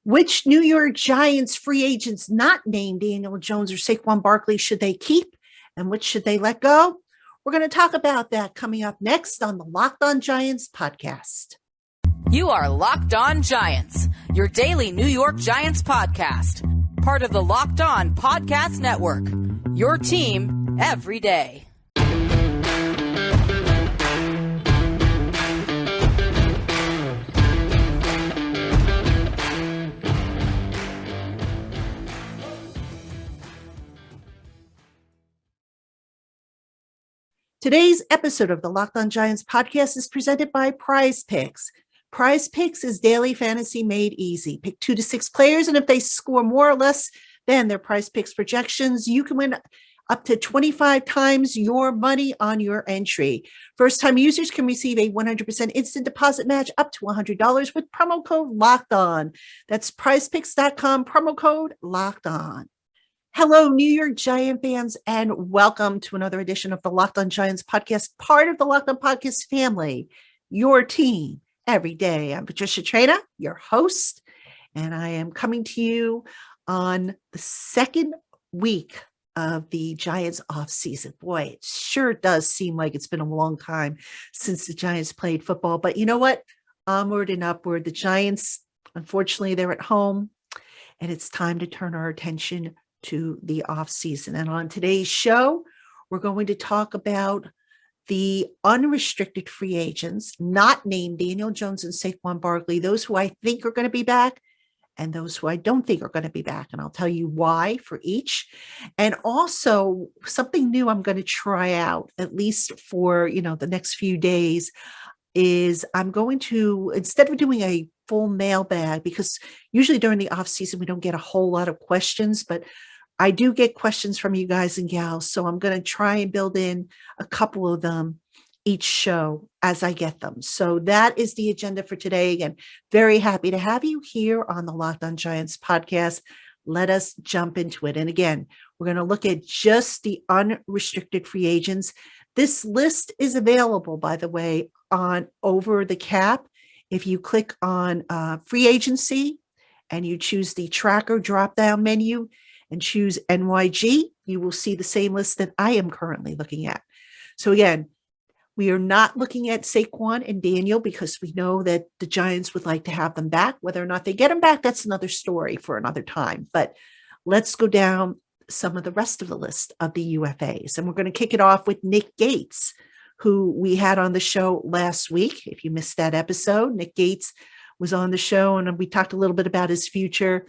Which New York Giants free agents not named Daniel Jones or Saquon Barkley should they keep, and which should they let go? We're going to talk about that coming up next on the Locked On Giants podcast. You are Locked On Giants, your daily New York Giants podcast. Part of the Locked On Podcast Network, your team every day. Today's episode of the Locked On Giants podcast is presented by Prize Picks. Prize Picks is daily fantasy made easy. Pick 2 to 6 players, and if they score more or less than their Prize Picks projections, you can win up to 25 times your money on your entry. First-time users can receive a 100% instant deposit match up to $100 with promo code Locked On. That's prizepicks.com, promo code Locked On. Hello, New York Giant fans, and welcome to another edition of the Locked On Giants podcast, part of the Locked On Podcast family, your team every day. I'm Patricia Traina, your host, and I am coming to you on the second week of the Giants offseason. Boy, it sure does seem like it's been a long time since the Giants played football, but you know what? Onward and upward. The Giants, unfortunately, they're at home, and it's time to turn our attention to the off season. And on today's show, we're going to talk about the unrestricted free agents, not named Daniel Jones and Saquon Barkley, those who I think are going to be back and those who I don't think are going to be back. And I'll tell you why for each. And also something new I'm going to try out, at least for, the next few days, is I'm going to, instead of doing a full mailbag, because usually during the off season, we don't get a whole lot of questions, but I do get questions from you guys and gals, so I'm going to try and build in a couple of them each show as I get them. So that is the agenda for today. Again, very happy to have you here on the Locked On Giants podcast. Let us jump into it. And again, we're going to look at just the unrestricted free agents. This list is available, by the way, on Over the Cap. If you click on free agency and you choose the tracker drop-down menu, and choose NYG, you will see the same list that I am currently looking at. So again, we are not looking at Saquon and Daniel because we know that the Giants would like to have them back. Whether or not they get them back, that's another story for another time. But let's go down some of the rest of the list of the UFAs. And we're going to kick it off with Nick Gates, who we had on the show last week. If you missed that episode, Nick Gates was on the show and we talked a little bit about his future.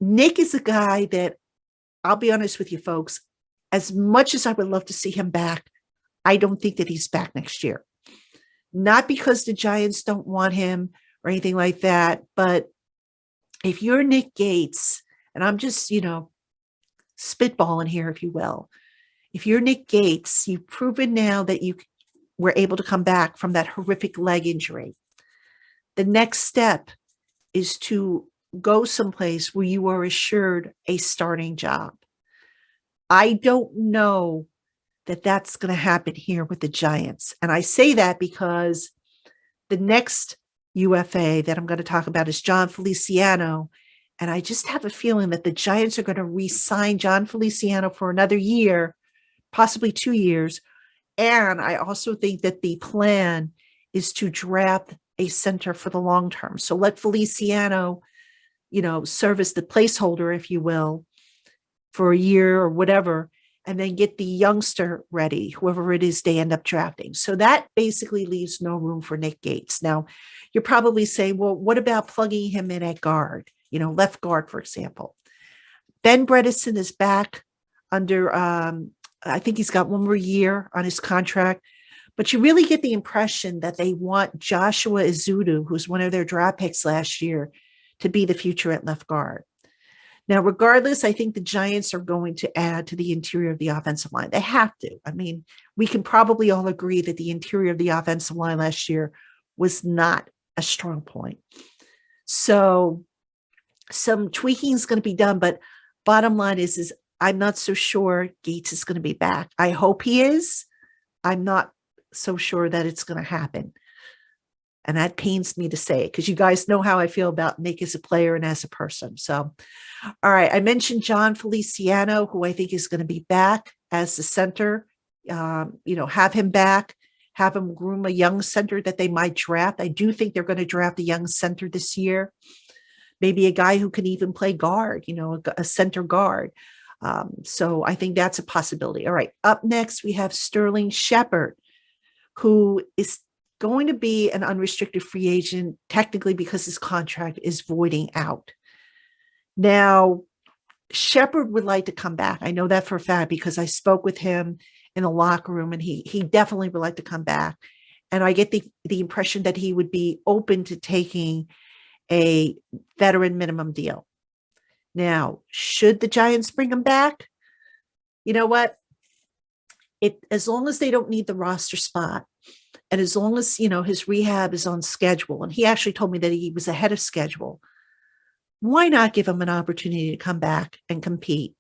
Nick is a guy that, I'll be honest with you folks, as much as I would love to see him back, I don't think that he's back next year. Not because the Giants don't want him or anything like that, but if you're Nick Gates, and I'm just, spitballing here, if you will, if you're Nick Gates, you've proven now that you were able to come back from that horrific leg injury. The next step is to go someplace where you are assured a starting job. I don't know that that's going to happen here with the Giants. And I say that because the next UFA that I'm going to talk about is Jon Feliciano. And I just have a feeling that the Giants are going to re-sign Jon Feliciano for another year, possibly 2 years. And I also think that the plan is to draft a center for the long term. So let Feliciano serve as the placeholder, if you will, for a year or whatever, and then get the youngster ready, whoever it is they end up drafting. So that basically leaves no room for Nick Gates. Now, you're probably saying, well, what about plugging him in at guard, left guard, for example? Ben Bredesen is back under, I think he's got one more year on his contract, but you really get the impression that they want Joshua Ezeudu, who's one of their draft picks last year, to be the future at left guard. Now, regardless, I think the Giants are going to add to the interior of the offensive line. They have to. I mean, we can probably all agree that the interior of the offensive line last year was not a strong point. So some tweaking is going to be done, but bottom line is I'm not so sure Gates is going to be back. I hope he is. I'm not so sure that it's going to happen. And that pains me to say it because you guys know how I feel about Nick as a player and as a person. So, all right. I mentioned John Feliciano, who I think is going to be back as the center. Have him back, have him groom a young center that they might draft. I do think they're going to draft a young center this year. Maybe a guy who can even play guard, a center guard. So I think that's a possibility. All right. Up next, we have Sterling Shepard, who is going to be an unrestricted free agent, technically because his contract is voiding out. Now, Shepard would like to come back. I know that for a fact because I spoke with him in the locker room, and he definitely would like to come back. And I get the impression that he would be open to taking a veteran minimum deal. Now, should the Giants bring him back? You know what? As long as they don't need the roster spot, and as long as, his rehab is on schedule, and he actually told me that he was ahead of schedule, why not give him an opportunity to come back and compete?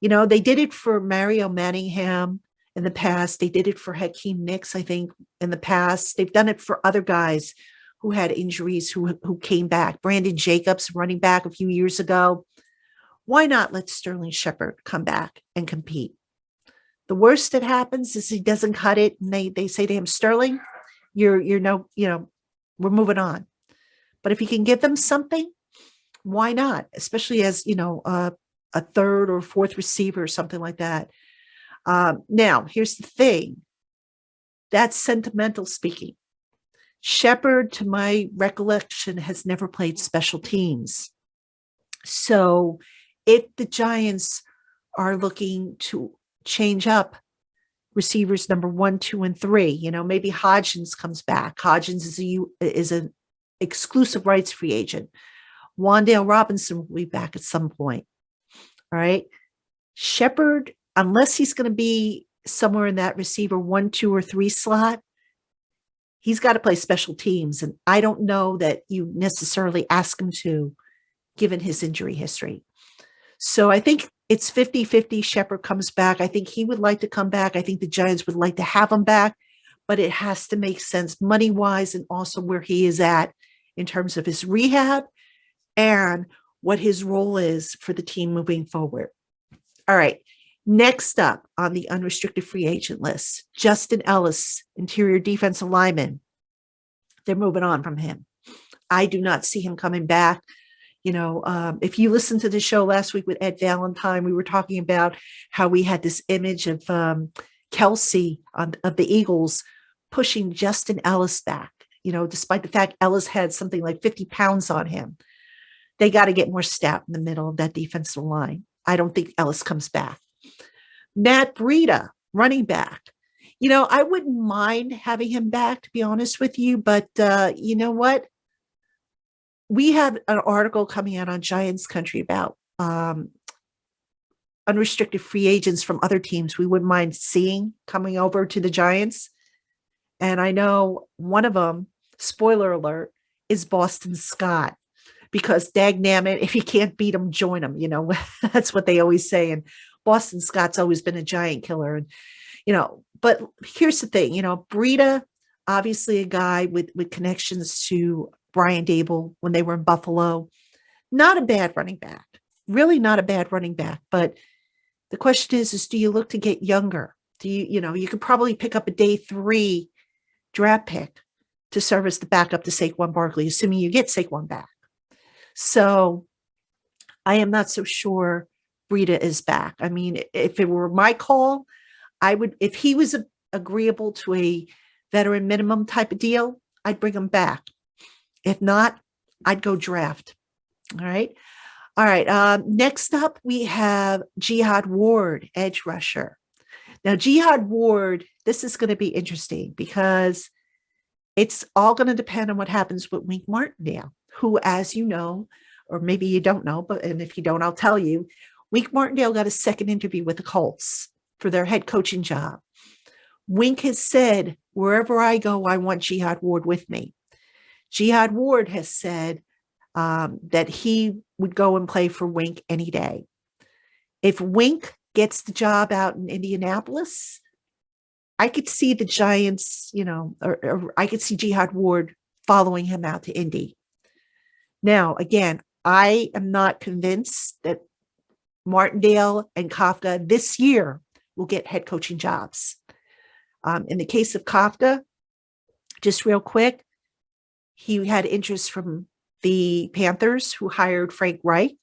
They did it for Mario Manningham in the past. They did it for Hakeem Nicks, I think, in the past. They've done it for other guys who had injuries who came back. Brandon Jacobs, running back a few years ago. Why not let Sterling Shepard come back and compete? The worst that happens is he doesn't cut it, and they say to him, Sterling, we're moving on. But if he can give them something, why not? Especially as, a third or fourth receiver or something like that. Now, here's the thing. That's sentimental speaking. Shepard, to my recollection, has never played special teams. So if the Giants are looking to change up receivers number 1, 2, and 3, maybe Hodgins comes back. Hodgins is an exclusive rights free agent. Wan'Dale Robinson will be back at some point. All right. Shepard, unless he's going to be somewhere in that receiver 1, 2, or 3 slot, he's got to play special teams. And I don't know that you necessarily ask him to, given his injury history. So I think it's 50-50. Shepard comes back. I think he would like to come back. I think the Giants would like to have him back, but it has to make sense money-wise and also where he is at in terms of his rehab and what his role is for the team moving forward. All right. Next up on the unrestricted free agent list, Justin Ellis, interior defensive lineman. They're moving on from him. I do not see him coming back. If you listened to the show last week with Ed Valentine, we were talking about how we had this image of Kelsey of the Eagles pushing Justin Ellis back, despite the fact Ellis had something like 50 pounds on him. They got to get more stout in the middle of that defensive line. I don't think Ellis comes back. Matt Breida, running back. I wouldn't mind having him back, to be honest with you, but you know what? We have an article coming out on Giants Country about unrestricted free agents from other teams we wouldn't mind seeing coming over to the Giants. And I know one of them, spoiler alert, is Boston Scott. Because dagnammit, if you can't beat them, join them. That's what they always say. And Boston Scott's always been a giant killer. And, but here's the thing, Breida, obviously a guy with connections to Brian Dable when they were in Buffalo. Not a bad running back, really not a bad running back. But the question is do you look to get younger? Do you could probably pick up a day 3 draft pick to serve as the backup to Saquon Barkley, assuming you get Saquon back. So I am not so sure Breida is back. I mean, if it were my call, I would, if he was agreeable to a veteran minimum type of deal, I'd bring him back. If not, I'd go draft. All right. All right. Next up, we have Jihad Ward, edge rusher. Now, Jihad Ward, this is going to be interesting because it's all going to depend on what happens with Wink Martindale, who, as you know, or maybe you don't know, and if you don't, I'll tell you, Wink Martindale got a second interview with the Colts for their head coaching job. Wink has said, wherever I go, I want Jihad Ward with me. Jihad Ward has said that he would go and play for Wink any day. If Wink gets the job out in Indianapolis, I could see the Giants, or I could see Jihad Ward following him out to Indy. Now, again, I am not convinced that Martindale and Kafka this year will get head coaching jobs. In the case of Kafka, just real quick, he had interest from the Panthers, who hired Frank Reich.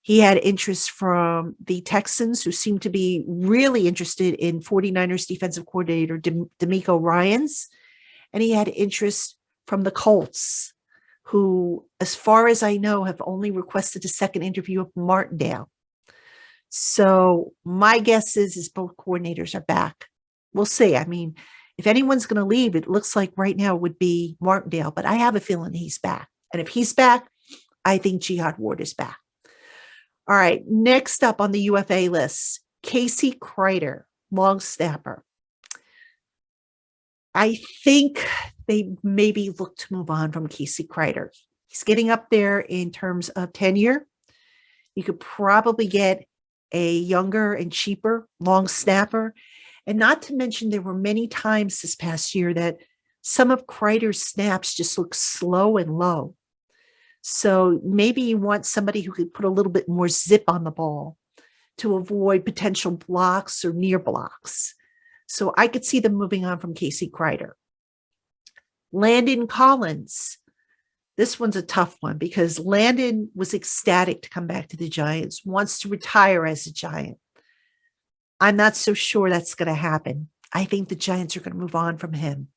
He had interest from the Texans, who seemed to be really interested in 49ers defensive coordinator D'Amico Ryans. And he had interest from the Colts, who, as far as I know, have only requested a second interview of Martindale. So my guess is both coordinators are back. We'll see. I mean, if anyone's going to leave, it looks like right now would be Martindale, but I have a feeling he's back. And if he's back, I think Jihad Ward is back. All right, next up on the UFA list, Casey Kreider, long snapper. I think they maybe look to move on from Casey Kreider. He's getting up there in terms of tenure. You could probably get a younger and cheaper long snapper. And not to mention, there were many times this past year that some of Kreider's snaps just look slow and low. So maybe you want somebody who could put a little bit more zip on the ball to avoid potential blocks or near blocks. So I could see them moving on from Casey Kreider. Landon Collins. This one's a tough one because Landon was ecstatic to come back to the Giants, wants to retire as a Giant. I'm not so sure that's going to happen. I think the Giants are going to move on from him.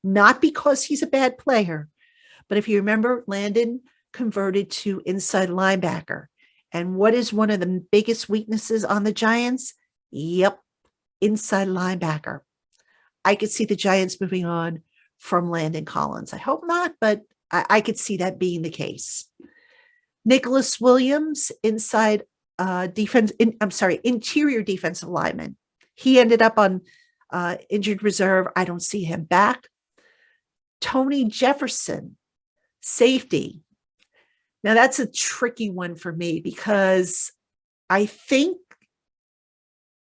Not because he's a bad player, but if you remember, Landon converted to inside linebacker. And what is one of the biggest weaknesses on the Giants? Yep, inside linebacker. I could see the Giants moving on from Landon Collins. I hope not, but I could see that being the case. Nicholas Williams, interior defensive lineman. He ended up on injured reserve. I don't see him back. Tony Jefferson, safety. Now that's a tricky one for me because I think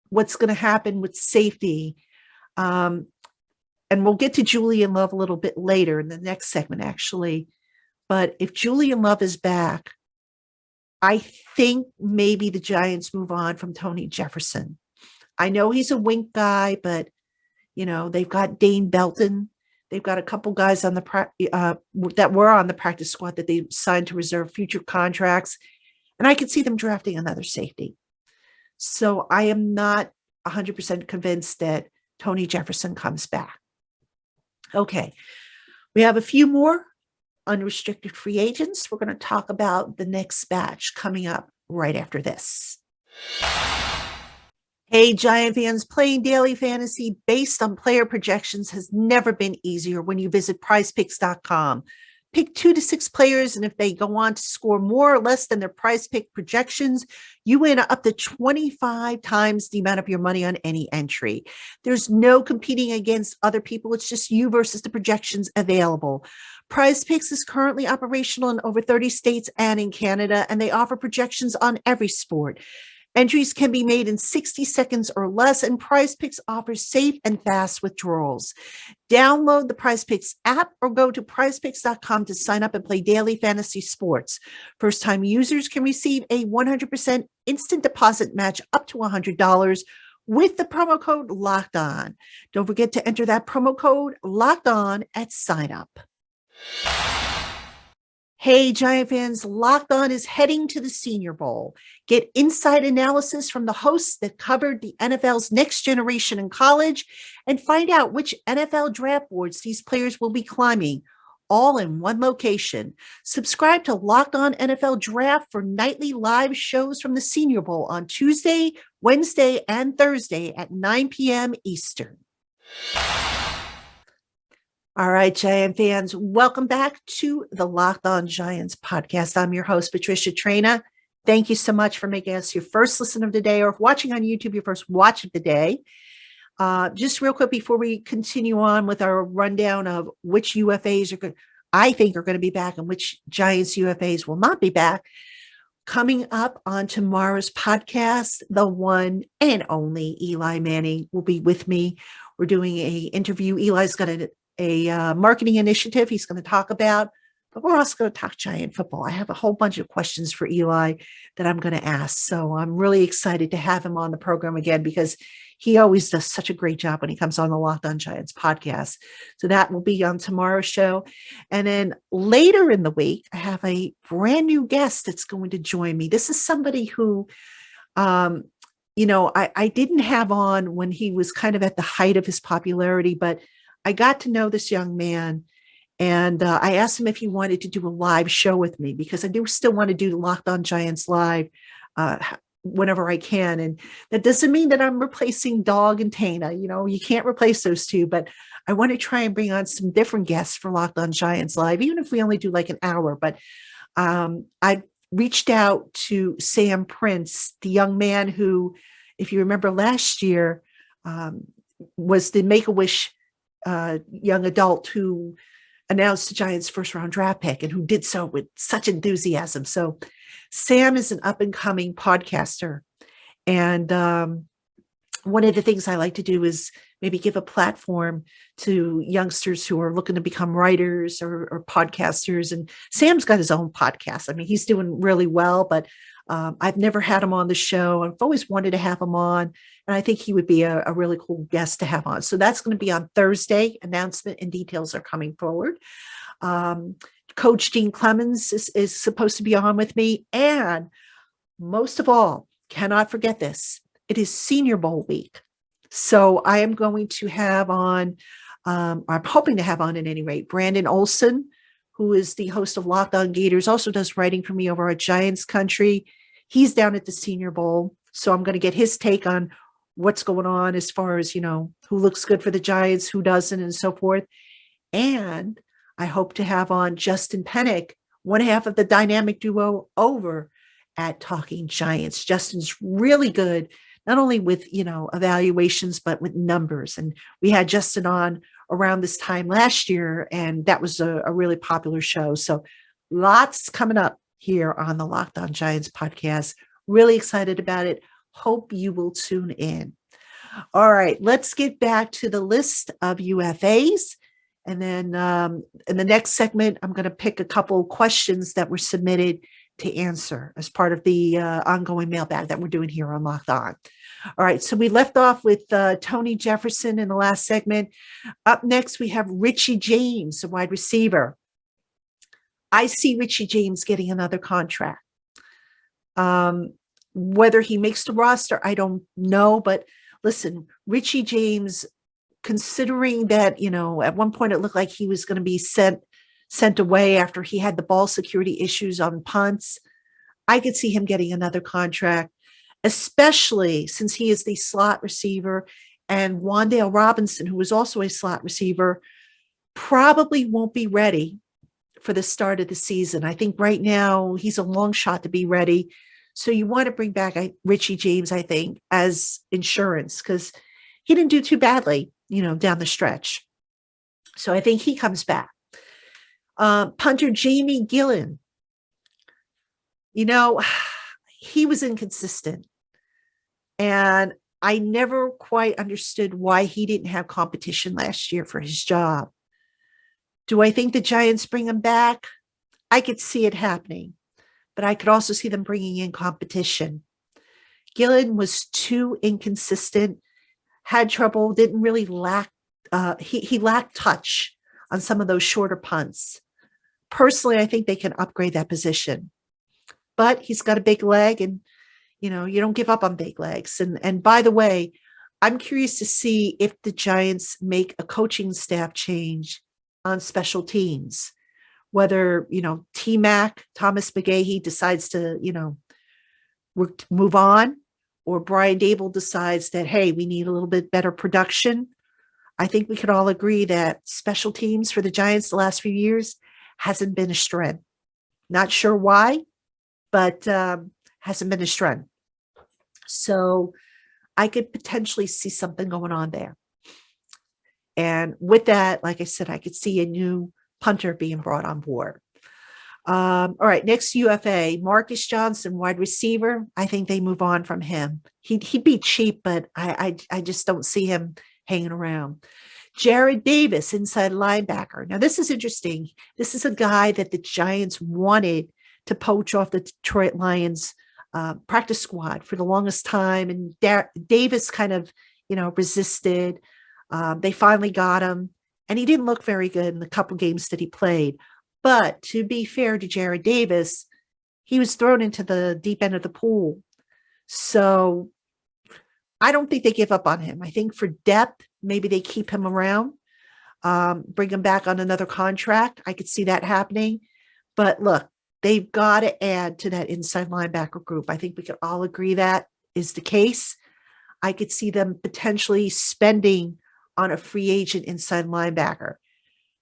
what's going to happen with safety, and we'll get to Julian Love a little bit later in the next segment, actually. But if Julian Love is back, I think maybe the Giants move on from Tony Jefferson. I know he's a wink guy, but, they've got Dane Belton. They've got a couple guys on that were on the practice squad that they signed to reserve future contracts. And I could see them drafting another safety. So I am not 100% convinced that Tony Jefferson comes back. Okay. We have a few more unrestricted free agents. We're going to talk about the next batch coming up right after this. Hey, Giant fans, playing daily fantasy based on player projections has never been easier when you visit prizepicks.com. Pick 2 to 6 players, and if they go on to score more or less than their prize pick projections, you win up to 25 times the amount of your money on any entry. There's no competing against other people. It's just you versus the projections available. Prize Picks is currently operational in over 30 states and in Canada, and they offer projections on every sport. Entries can be made in 60 seconds or less, and Prize Picks offers safe and fast withdrawals. Download the Prize Picks app or go to prizepicks.com to sign up and play daily fantasy sports. First-time users can receive a 100% instant deposit match up to $100 with the promo code Locked On. Don't forget to enter that promo code Locked On at sign up. Hey, Giant fans, Locked On is heading to the Senior Bowl. Get inside analysis from the hosts that covered the NFL's next generation in college and find out which NFL draft boards these players will be climbing, all in one location. Subscribe to Locked On NFL Draft for nightly live shows from the Senior Bowl on Tuesday, Wednesday, and Thursday at 9 p.m. Eastern. All right, Giant fans, welcome back to the Locked On Giants podcast. I'm your host, Patricia Traina. Thank you so much for making us your first listen of the day, or if watching on YouTube, your first watch of the day. Just real quick before we continue on with our rundown of which UFAs I think are going to be back and which Giants UFAs will not be back. Coming up on tomorrow's podcast, the one and only Eli Manning will be with me. We're doing a interview. Eli's got a marketing initiative he's going to talk about, but we're also going to talk Giant football. I have a whole bunch of questions for Eli that I'm going to ask. So I'm really excited to have him on the program again because he always does such a great job when he comes on the Locked On Giants podcast. So that will be on tomorrow's show. And then later in the week, I have a brand new guest that's going to join me. This is somebody who, I didn't have on when he was kind of at the height of his popularity, but I got to know this young man. And I asked him if he wanted to do a live show with me because I do still want to do the Locked On Giants live whenever I can. And that doesn't mean that I'm replacing Dog and Tana. You can't replace those two, but I want to try and bring on some different guests for Locked On Giants live, even if we only do like an hour. But I reached out to Sam Prince, the young man who, if you remember last year, was the Make-A-Wish young adult who announced the Giants' first-round draft pick and who did so with such enthusiasm. So Sam is an up-and-coming podcaster. And one of the things I like to do is maybe give a platform to youngsters who are looking to become writers or podcasters. And Sam's got his own podcast. I mean, he's doing really well, but I've never had him on the show. I've always wanted to have him on. And I think he would be a really cool guest to have on. So that's going to be on Thursday. Announcement and details are coming forward. Coach Dean Clemens is supposed to be on with me. And most of all, cannot forget this. It is Senior Bowl week. So I am going to have on, I'm hoping to have on at any rate, Brandon Olson, who is the host of Locked On Gators, also does writing for me over at Giants Country. He's down at the Senior Bowl. So I'm going to get his take on what's going on as far as, who looks good for the Giants, who doesn't, and so forth. And I hope to have on Justin Pennick, one half of the dynamic duo over at Talking Giants. Justin's really good, not only with, evaluations, but with numbers. And we had Justin on around this time last year, and that was a really popular show. So lots coming up here on the Locked On Giants podcast. Really excited about it. Hope you will tune in. All right, let's get back to the list of UFAs. And then in the next segment, I'm going to pick a couple questions that were submitted to answer as part of the ongoing mailbag that we're doing here on Locked On. All right, so we left off with Tony Jefferson in the last segment. Up next, we have Richie James, a wide receiver. I see Richie James getting another contract. Whether he makes the roster, I don't know. But listen, Richie James, considering that, at one point it looked like he was going to be sent away after he had the ball security issues on punts, I could see him getting another contract, especially since he is the slot receiver, and Wan'Dale Robinson, who is also a slot receiver, probably won't be ready for the start of the season. I think right now he's a long shot to be ready. So you want to bring back Richie James, I think, as insurance, because he didn't do too badly, down the stretch. So I think he comes back. Punter Jamie Gillen, he was inconsistent. And I never quite understood why he didn't have competition last year for his job. Do I think the Giants bring him back? I could see it happening, but I could also see them bringing in competition. Gillen was too inconsistent, had trouble, didn't really he lacked touch on some of those shorter punts. Personally, I think they can upgrade that position, but he's got a big leg, and you don't give up on big legs. And by the way, I'm curious to see if the Giants make a coaching staff change on special teams, whether, T-Mac, Thomas McGahee decides to, move on, or Brian Dable decides that, hey, we need a little bit better production. I think we could all agree that special teams for the Giants the last few years hasn't been a strength. Not sure why, but hasn't been a strength. So I could potentially see something going on there. And with that, like I said, I could see a new punter being brought on board. All right, next UFA, Marcus Johnson, wide receiver. I think they move on from him. He'd be cheap, but I just don't see him hanging around. Jared Davis, inside linebacker. Now, this is interesting. This is a guy that the Giants wanted to poach off the Detroit Lions practice squad for the longest time. And Davis kind of, resisted. They finally got him, and he didn't look very good in the couple games that he played. But to be fair to Jared Davis, he was thrown into the deep end of the pool. So I don't think they give up on him. I think for depth, maybe they keep him around, bring him back on another contract. I could see that happening. But look, they've got to add to that inside linebacker group. I think we can all agree that is the case. I could see them potentially spending on a free agent inside linebacker.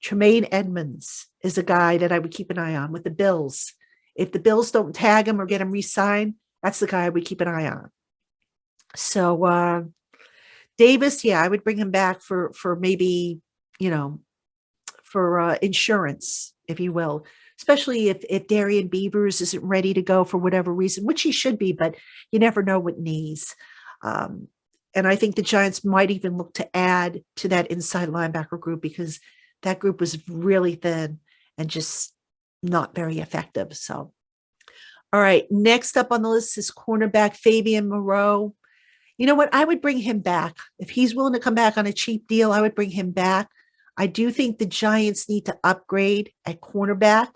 Tremaine Edmonds is a guy that I would keep an eye on with the Bills. If the Bills don't tag him or get him re-signed, that's the guy I would keep an eye on. So Davis, I would bring him back for maybe, for insurance, if you will, especially if Darian Beavers isn't ready to go for whatever reason, which he should be, but you never know with knees. And I think the Giants might even look to add to that inside linebacker group because that group was really thin and just not very effective. So, all right, next up on the list is cornerback Fabian Moreau. You know what? I would bring him back. If he's willing to come back on a cheap deal, I would bring him back. I do think the Giants need to upgrade at cornerback.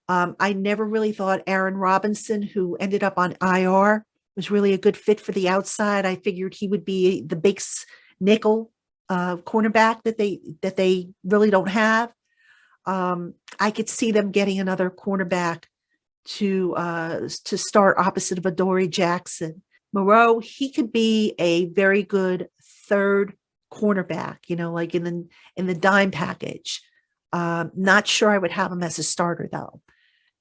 I never really thought Aaron Robinson, who ended up on IR, was really a good fit for the outside. I figured he would be the big nickel cornerback that they really don't have. I could see them getting another cornerback to start opposite of Adoree Jackson. Moreau, he could be a very good third cornerback, like in the dime package. Not sure I would have him as a starter though.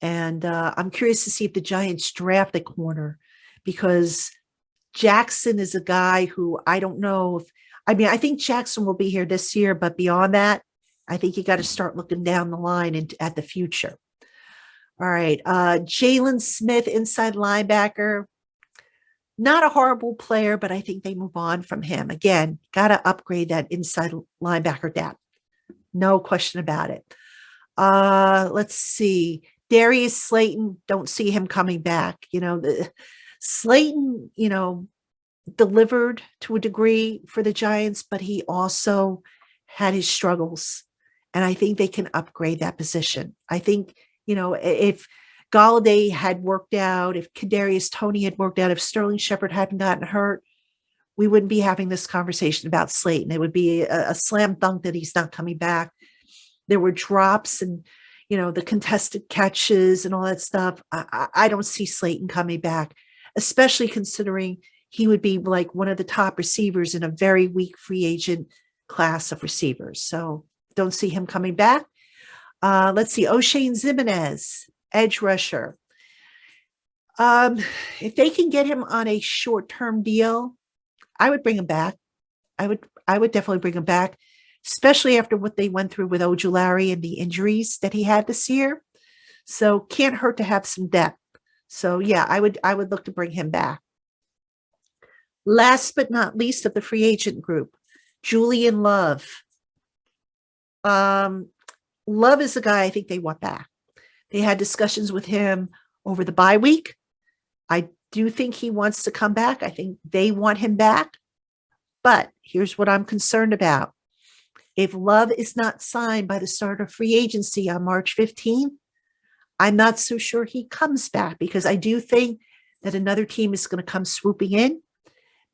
And I'm curious to see if the Giants draft a corner because Jackson is a guy who I don't know I think Jackson will be here this year, but beyond that, I think you got to start looking down the line and at the future. All right. Jalen Smith, inside linebacker. Not a horrible player, but I think they move on from him. Again, got to upgrade that inside linebacker depth. No question about it. Let's see. Darius Slayton, don't see him coming back. Slayton, delivered to a degree for the Giants, but he also had his struggles. And I think they can upgrade that position. I think, if Galladay had worked out, if Kadarius Toney had worked out, if Sterling Shepard hadn't gotten hurt, we wouldn't be having this conversation about Slayton. It would be a slam dunk that he's not coming back. There were drops and, the contested catches and all that stuff. I don't see Slayton coming back, especially considering he would be like one of the top receivers in a very weak free agent class of receivers. So don't see him coming back. Let's see. O'Shane Ximines, edge rusher. If they can get him on a short-term deal, I would bring him back. I would definitely bring him back, especially after what they went through with Ojulari and the injuries that he had this year. So can't hurt to have some depth. So I would look to bring him back. Last but not least of the free agent group, Julian Love. Love is a guy I think they want back. They had discussions with him over the bye week. I do think he wants to come back. I think they want him back. But here's what I'm concerned about. If Love is not signed by the start of free agency on March 15th, I'm not so sure he comes back because I do think that another team is going to come swooping in,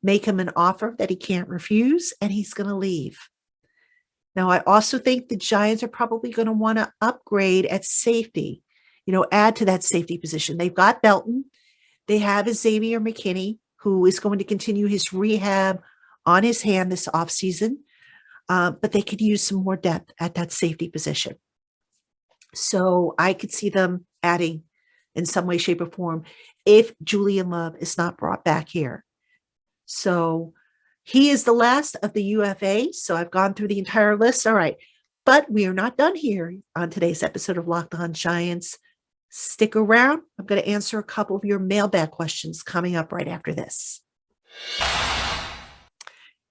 make him an offer that he can't refuse, and he's going to leave. Now, I also think the Giants are probably going to want to upgrade at safety, add to that safety position. They've got Belton. They have Xavier McKinney, who is going to continue his rehab on his hand this offseason, but they could use some more depth at that safety position. So I could see them adding in some way, shape, or form if Julian Love is not brought back here. So he is the last of the UFAs. So I've gone through the entire list. All right. But we are not done here on today's episode of Locked On Giants. Stick around. I'm going to answer a couple of your mailbag questions coming up right after this.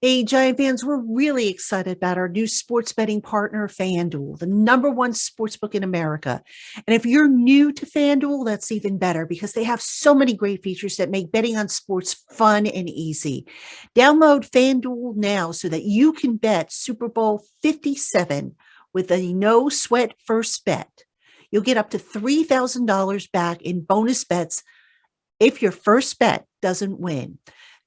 Hey, Giant fans, we're really excited about our new sports betting partner, FanDuel, the number one sportsbook in America. And if you're new to FanDuel, that's even better because they have so many great features that make betting on sports fun and easy. Download FanDuel now so that you can bet Super Bowl 57 with a no sweat first bet. You'll get up to $3,000 back in bonus bets if your first bet doesn't win.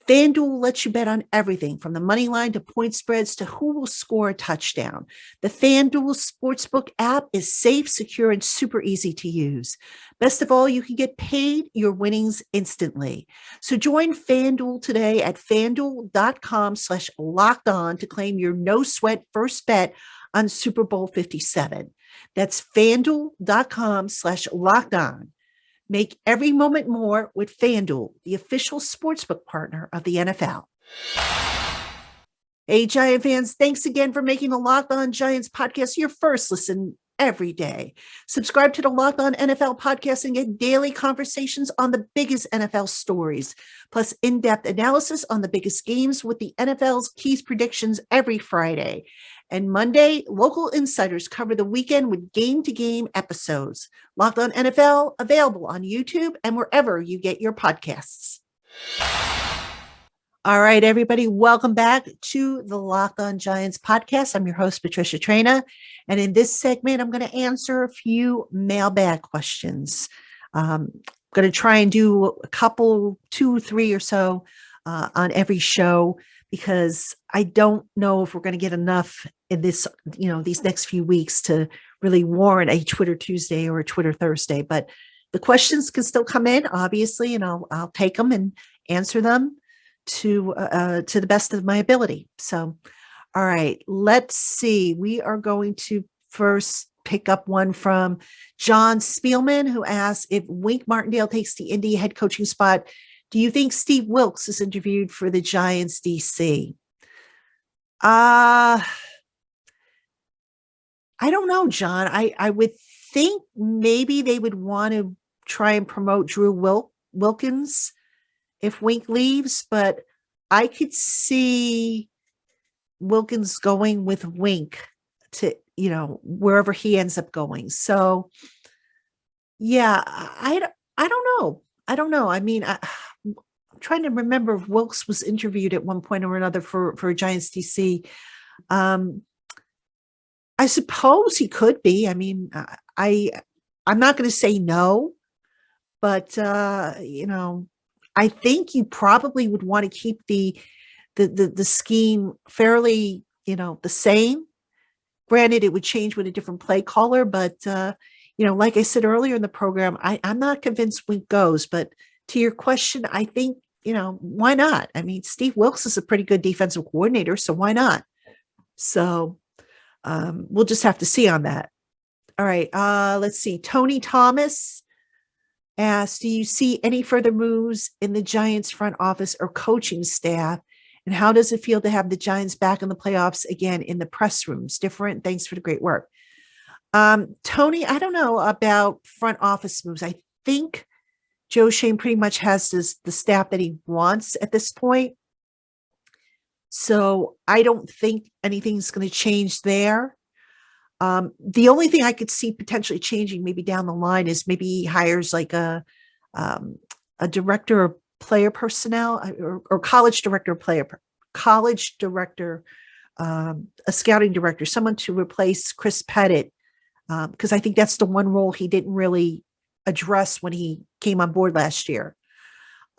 FanDuel lets you bet on everything from the money line to point spreads to who will score a touchdown. The FanDuel Sportsbook app is safe, secure, and super easy to use. Best of all, you can get paid your winnings instantly. So join FanDuel today at FanDuel.com/locked-on to claim your no sweat first bet on Super Bowl 57. That's FanDuel.com/locked-on. Make every moment more with FanDuel, the official sportsbook partner of the NFL. Hey, Giant fans, thanks again for making the Locked On Giants podcast your first listen every day. Subscribe to the Locked On NFL podcast and get daily conversations on the biggest NFL stories, plus in-depth analysis on the biggest games with the NFL's key predictions every Friday. And Monday, local insiders cover the weekend with game-to-game episodes. Locked On NFL, available on YouTube and wherever you get your podcasts. All right, everybody, welcome back to the Locked On Giants podcast. I'm your host, Patricia Traina. And in this segment, I'm going to answer a few mailbag questions. I'm going to try and do a couple, 2, 3 or so on every show, because I don't know if we're going to get enough in this, these next few weeks to really warrant a Twitter Tuesday or a Twitter Thursday. But the questions can still come in, obviously, and I'll take them and answer them to the best of my ability. So, all right, let's see. We are going to first pick up one from John Spielman, who asks, if Wink Martindale takes the Indy head coaching spot, do you think Steve Wilks is interviewed for the Giants DC? I don't know, John. I would think maybe they would want to try and promote Drew Wilkins if Wink leaves, but I could see Wilkins going with Wink to, wherever he ends up going. So, yeah, I don't know. I don't know. I mean, I'm trying to remember if Wilkes was interviewed at one point or another for Giants DC. I suppose he could be. I mean, I'm not going to say no, but I think you probably would want to keep the scheme fairly, the same. Granted, it would change with a different play caller, but like I said earlier in the program, I'm not convinced Wink goes. But to your question, I think, why not? I mean, Steve Wilks is a pretty good defensive coordinator, so why not? So we'll just have to see on that. All right, let's see. Tony Thomas asks, do you see any further moves in the Giants front office or coaching staff? And how does it feel to have the Giants back in the playoffs again in the press rooms? Different. Thanks for the great work. Tony, I don't know about front office moves. I think Joe Shane pretty much has the staff that he wants at this point. So I don't think anything's going to change there. The only thing I could see potentially changing maybe down the line is maybe he hires like a director of player personnel or college director of a scouting director, someone to replace Chris Pettit. Because I think that's the one role he didn't really address when he came on board last year.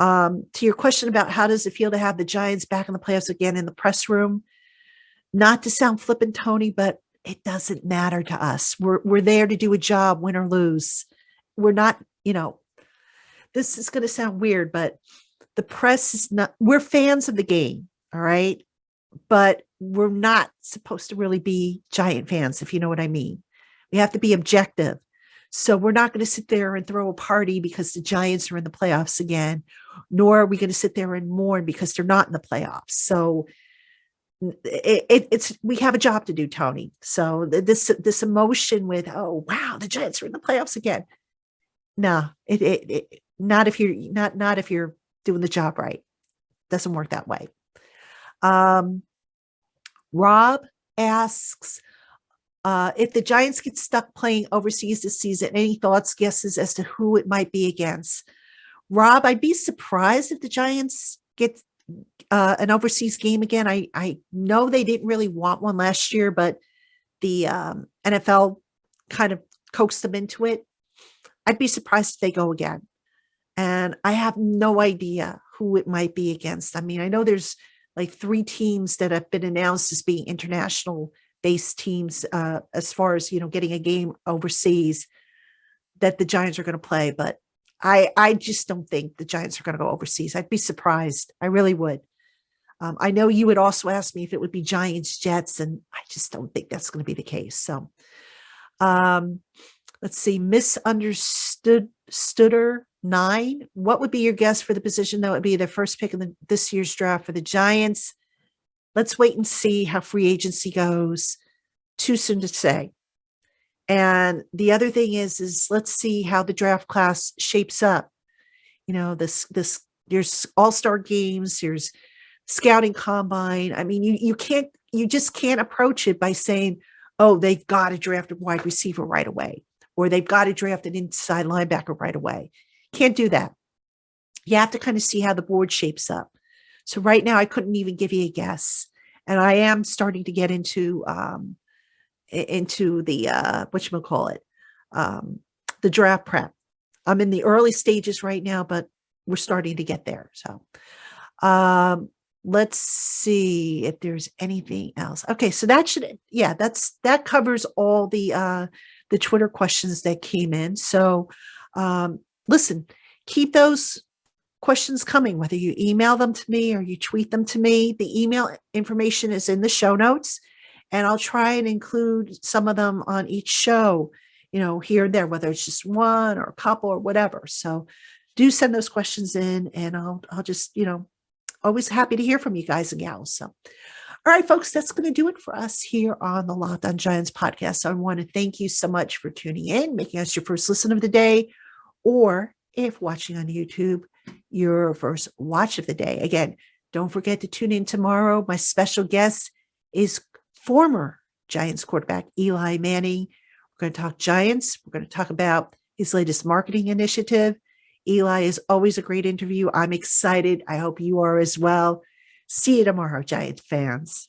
To your question about how does it feel to have the Giants back in the playoffs again in the press room, not to sound flippant, Tony, but it doesn't matter to us. We're there to do a job, win or lose. We're not, this is going to sound weird, but the press is not, we're fans of the game. All right. But we're not supposed to really be Giant fans, if you know what I mean. We have to be objective. So we're not going to sit there and throw a party because the Giants are in the playoffs again, nor are we going to sit there and mourn because they're not in the playoffs. So it's we have a job to do, Tony. So this emotion with, oh wow, the Giants are in the playoffs again. No, not if you're not if you're doing the job right. Doesn't work that way. Rob asks, if the Giants get stuck playing overseas this season, any thoughts, guesses as to who it might be against? Rob, I'd be surprised if the Giants get an overseas game again. I know they didn't really want one last year, but the NFL kind of coaxed them into it. I'd be surprised if they go again. And I have no idea who it might be against. I mean, I know there's like 3 teams that have been announced as being international based teams as far as, getting a game overseas that the Giants are going to play. But I just don't think the Giants are going to go overseas. I'd be surprised. I really would. I know you would also ask me if it would be Giants, Jets, and I just don't think that's going to be the case. So let's see, Misunderstooder 9. What would be your guess for the position that would be the first pick in this year's draft for the Giants? Let's wait and see how free agency goes. Too soon to say. And the other thing is let's see how the draft class shapes up. This there's all-star games, there's scouting combine. I mean, you just can't approach it by saying, oh, they've got to draft a wide receiver right away, or they've got to draft an inside linebacker right away. Can't do that. You have to kind of see how the board shapes up. So right now I couldn't even give you a guess. And I am starting to get into the the draft prep. I'm in the early stages right now, but we're starting to get there. So let's see if there's anything else. Okay, so that covers all the Twitter questions that came in. So listen, keep those questions coming, whether you email them to me or you tweet them to me. The email information is in the show notes, and I'll try and include some of them on each show, here and there, whether it's just one or a couple or whatever. So do send those questions in, and I'll just, always happy to hear from you guys and gals. So, all right, folks, that's going to do it for us here on the Locked On Giants podcast. So I want to thank you so much for tuning in, making us your first listen of the day, or if watching on YouTube, your first watch of the day. Again, don't forget to tune in tomorrow. My special guest is former Giants quarterback Eli Manning. We're going to talk Giants. We're going to talk about his latest marketing initiative. Eli is always a great interview. I'm excited. I hope you are as well. See you tomorrow, Giant fans.